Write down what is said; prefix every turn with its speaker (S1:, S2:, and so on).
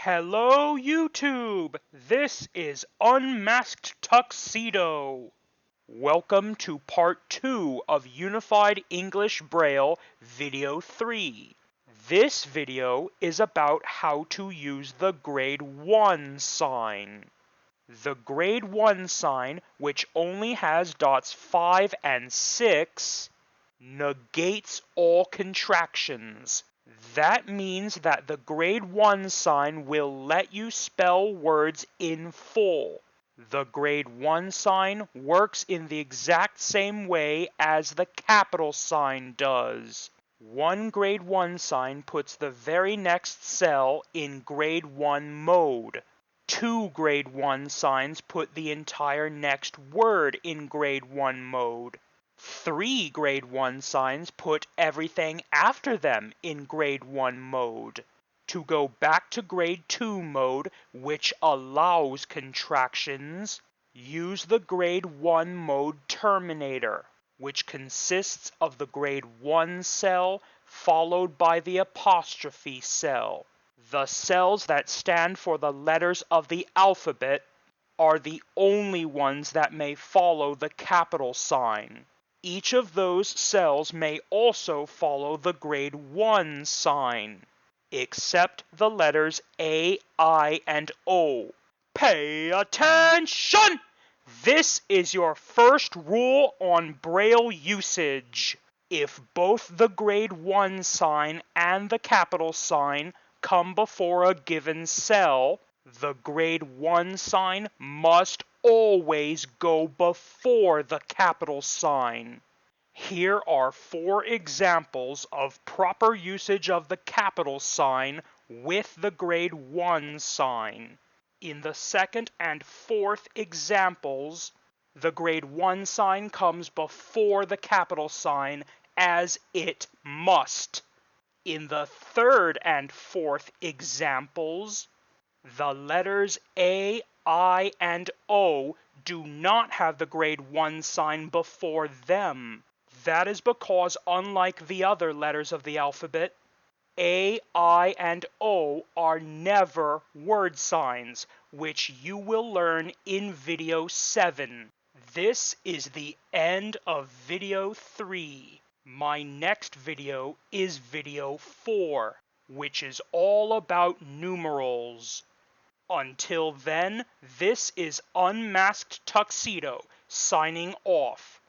S1: Hello, YouTube! This is Unmasked Tuxedo. Welcome to Part 2 of Unified English Braille Video 3. This video is about how to use the Grade 1 sign. The Grade 1 sign, which only has dots 5 and 6, negates all contractions. That means that the Grade 1 sign will let you spell words in full. The Grade 1 sign works in the exact same way as the capital sign does. One Grade 1 sign puts the very next cell in Grade 1 mode. Two Grade 1 signs put the entire next word in Grade 1 mode. Three Grade 1 signs put everything after them in Grade 1 mode. To go back to Grade 2 mode, which allows contractions, use the Grade 1 mode terminator, which consists of the Grade 1 cell followed by the apostrophe cell. The cells that stand for the letters of the alphabet are the only ones that may follow the capital sign. Each of those cells may also follow the Grade 1 sign, except the letters A, I, and O. Pay attention! This is your first rule on Braille usage. If both the Grade 1 sign and the capital sign come before a given cell, the Grade 1 sign must always go before the capital sign. Here are 4 examples of proper usage of the capital sign with the Grade 1 sign. In the second and fourth examples, the Grade 1 sign comes before the capital sign as it must. In the third and fourth examples, the letters A, I, and O do not have the Grade 1 sign before them. That is because, unlike the other letters of the alphabet, A, I, and O are never word signs, which you will learn in Video 7. This is the end of Video 3. My next video is Video 4, which is all about numerals. Until then, this is Unmasked Tuxedo, signing off.